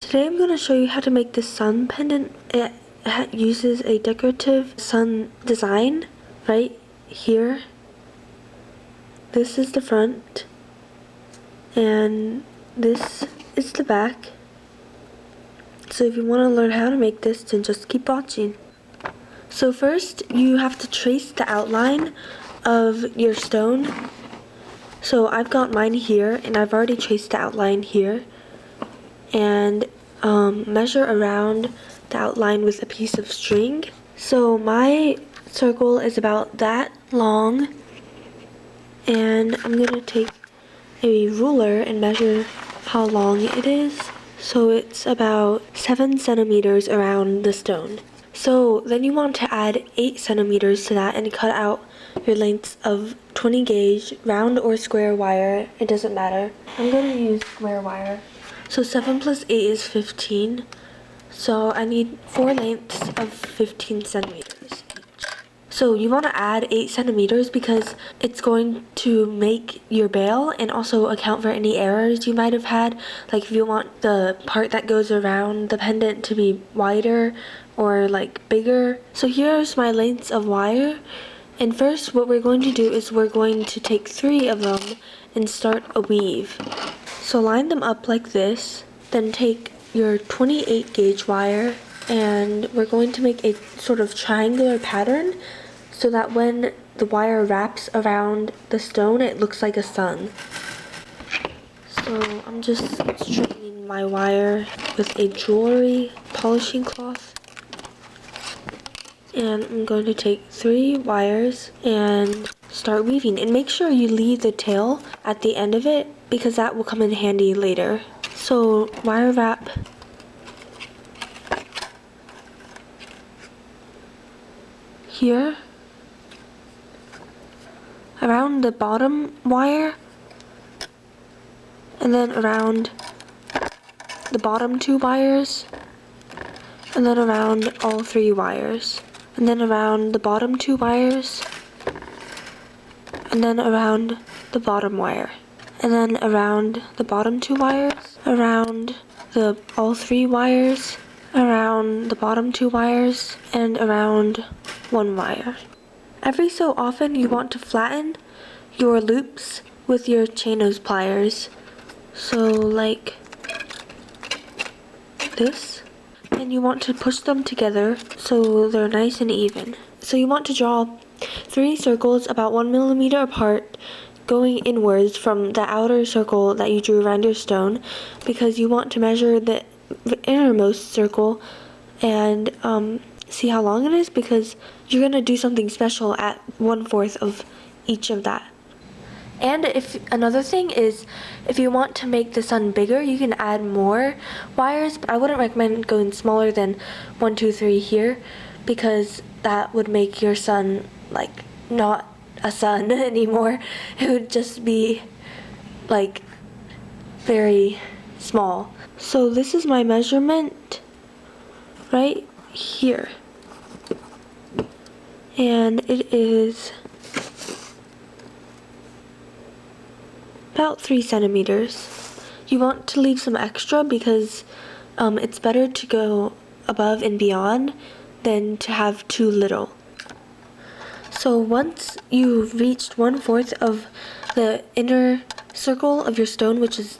Today I'm going to show you how to make this sun pendant. It uses a decorative sun design right here. This is the front and this is the back. So if you want to learn how to make this, then just keep watching. So first you have to trace the outline of your stone. So I've got mine here and I've already traced the outline here. And measure around the outline with a piece of string. So my circle is about that long, and I'm going to take a ruler and measure how long it is. So it's about 7 centimeters around the stone. So then you want to add 8 centimeters to that and cut out your lengths of 20 gauge round or square wire. It doesn't matter. I'm going to use square wire. So 7 plus 8 is 15. So I need 4 lengths of 15 centimeters each. So you want to add 8 centimeters because it's going to make your bail and also account for any errors you might have had. Like if you want the part that goes around the pendant to be wider or like bigger. So here's my lengths of wire. And first what we're going to do is we're going to take 3 of them and start a weave. So line them up like this, then take your 28 gauge wire and we're going to make a sort of triangular pattern so that when the wire wraps around the stone it looks like a sun. So I'm just straightening my wire with a jewelry polishing cloth. And I'm going to take 3 wires and start weaving. And make sure you leave the tail at the end of it because that will come in handy later. So wire wrap here around the bottom wire and then around the bottom 2 wires and then around all 3 wires. And then around the bottom 2 wires, and then around the bottom wire, and then around the bottom 2 wires, around all 3 wires, around the bottom 2 wires, and around 1 wire. Every so often you want to flatten your loops with your chain nose pliers. So like this. And you want to push them together so they're nice and even. So you want to draw 3 circles about 1 millimeter apart going inwards from the outer circle that you drew around your stone because you want to measure the innermost circle and see how long it is because you're going to do something special at 1/4 of each of that. And another thing is, if you want to make the sun bigger, you can add more wires. But I wouldn't recommend going smaller than 1, 2, 3 here, because that would make your sun like not a sun anymore. It would just be like very small. So this is my measurement right here, and it is about 3 centimeters. You want to leave some extra because it's better to go above and beyond than to have too little. So once you've reached 1/4 of the inner circle of your stone, which is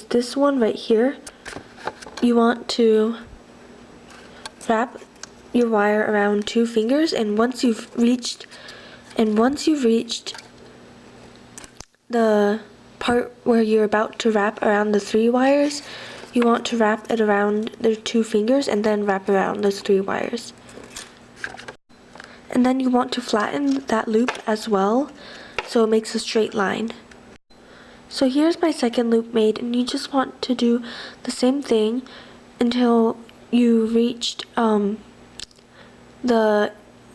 this one right here, you want to wrap your wire around 2 fingers, and once you've reached the part where you're about to wrap around the 3 wires, you want to wrap it around the 2 fingers and then wrap around those 3 wires. And then you want to flatten that loop as well so it makes a straight line. So here's my second loop made, and you just want to do the same thing until you reached the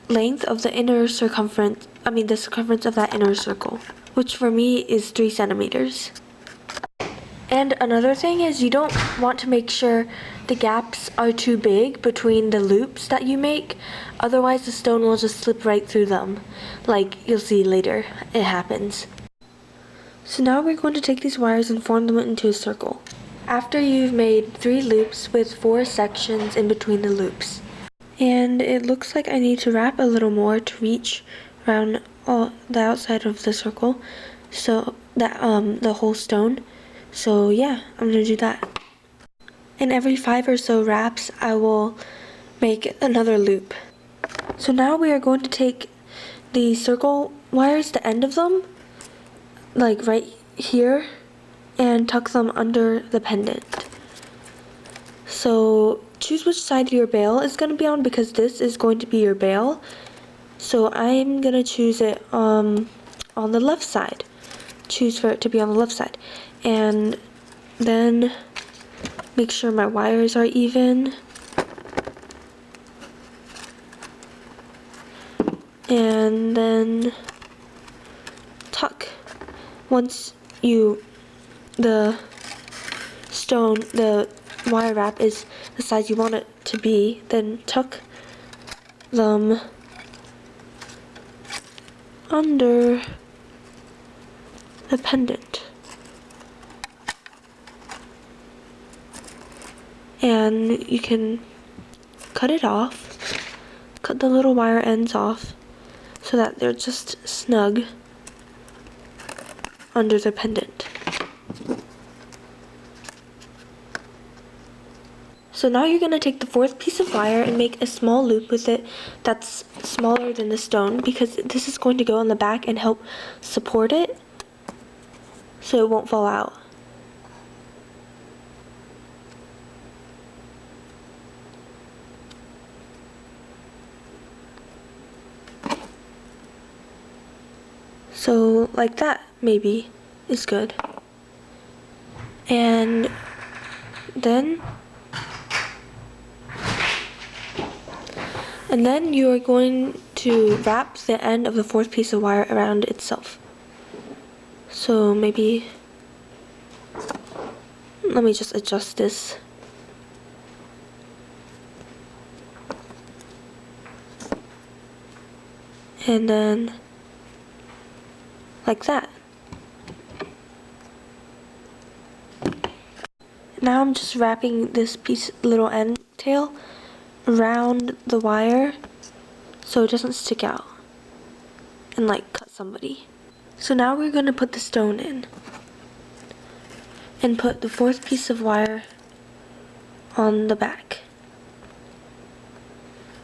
length of the inner circumference, the circumference of that inner circle, which for me is 3 centimeters. And another thing is you don't want to make sure the gaps are too big between the loops that you make, otherwise the stone will just slip right through them, like you'll see later it happens. So now we're going to take these wires and form them into a circle. after you've made 3 loops with 4 sections in between the loops. And it looks like I need to wrap a little more to reach around all the outside of the circle, so that the whole stone. So yeah, I'm gonna do that. And every 5 or so wraps, I will make another loop. So now we are going to take the circle wires, the end of them, like right here, and tuck them under the pendant. So choose which side your bail is going to be on, because this is going to be your bail. So I'm going to choose it on the left side. Choose for it to be on the left side. And then make sure my wires are even. And then tuck. Once the wire wrap is the size you want it to be, then tuck them under the pendant. And you can cut it off, cut the little wire ends off so that they're just snug under the pendant. So now you're going to take the 4th piece of wire and make a small loop with it that's smaller than the stone, because this is going to go on the back and help support it so it won't fall out. So like that maybe is good. And then you are going to wrap the end of the 4th piece of wire around itself. So maybe, let me just adjust this. And then like that. Now I'm just wrapping this little end tail around the wire so it doesn't stick out and like cut somebody. So now we're going to put the stone in and put the 4th piece of wire on the back,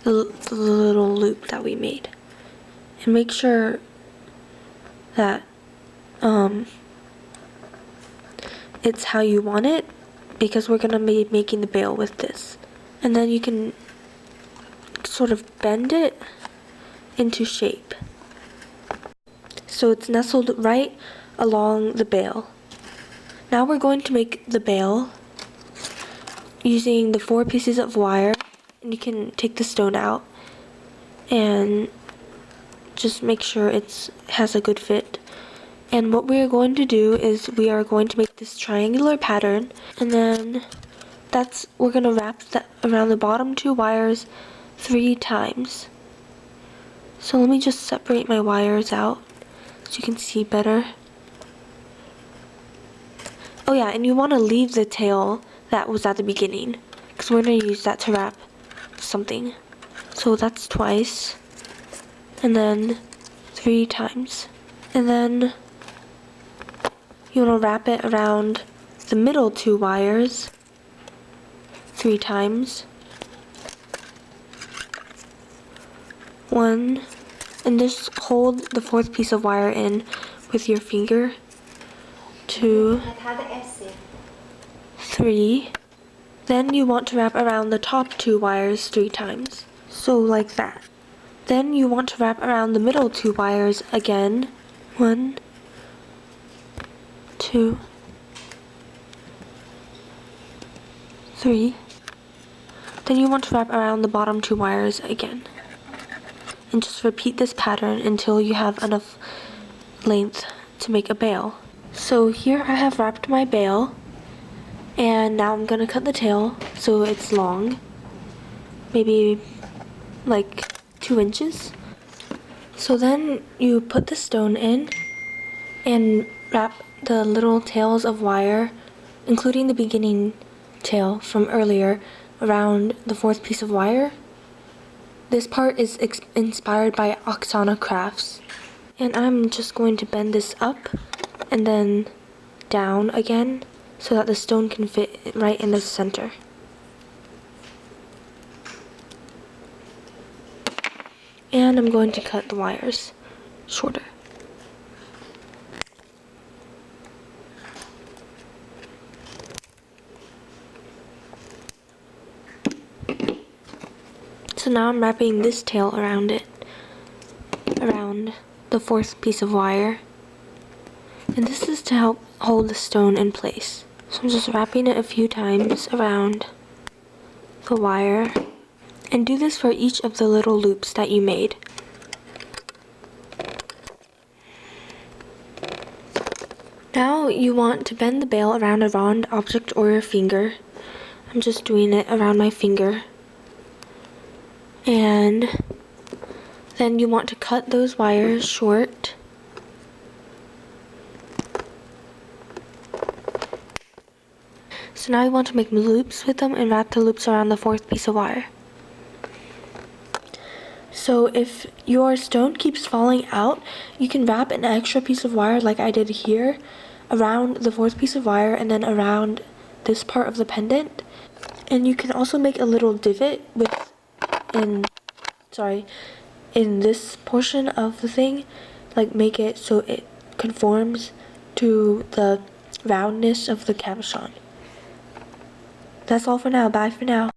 the little loop that we made, and make sure that it's how you want it, because we're going to be making the bail with this. And then you can sort of bend it into shape so it's nestled right along the bail. Now we're going to make the bail using the 4 pieces of wire, and you can take the stone out and just make sure it has a good fit. And what we are going to do is we are going to make this triangular pattern, and then we're going to wrap that around the bottom 2 wires 3 times. So let me just separate my wires out so you can see better. Oh yeah, and you want to leave the tail that was at the beginning, because we're going to use that to wrap something. So that's twice, and then 3 times. And then you want to wrap it around the middle 2 wires 3 times. 1, and just hold the 4th piece of wire in with your finger. 2, 3. Then you want to wrap around the top 2 wires 3 times. So like that. Then you want to wrap around the middle 2 wires again. 1, 2, 3. Then you want to wrap around the bottom 2 wires again. And just repeat this pattern until you have enough length to make a bail. So here I have wrapped my bail, and now I'm going to cut the tail so it's long, maybe like 2 inches. So then you put the stone in and wrap the little tails of wire including the beginning tail from earlier around the fourth piece of wire. This part is inspired by OxanaCrafts. And I'm just going to bend this up and then down again so that the stone can fit right in the center. And I'm going to cut the wires shorter. So now I'm wrapping this tail around it, around the fourth piece of wire. And this is to help hold the stone in place. So I'm just wrapping it a few times around the wire. And do this for each of the little loops that you made. Now you want to bend the bail around a round object or your finger. I'm just doing it around my finger. And then you want to cut those wires short. So now you want to make loops with them and wrap the loops around the fourth piece of wire. So if your stone keeps falling out, you can wrap an extra piece of wire like I did here around the fourth piece of wire and then around this part of the pendant. And you can also make a little divot in this portion of the thing, like make it so it conforms to the roundness of the cabochon. That's all for now. Bye for now.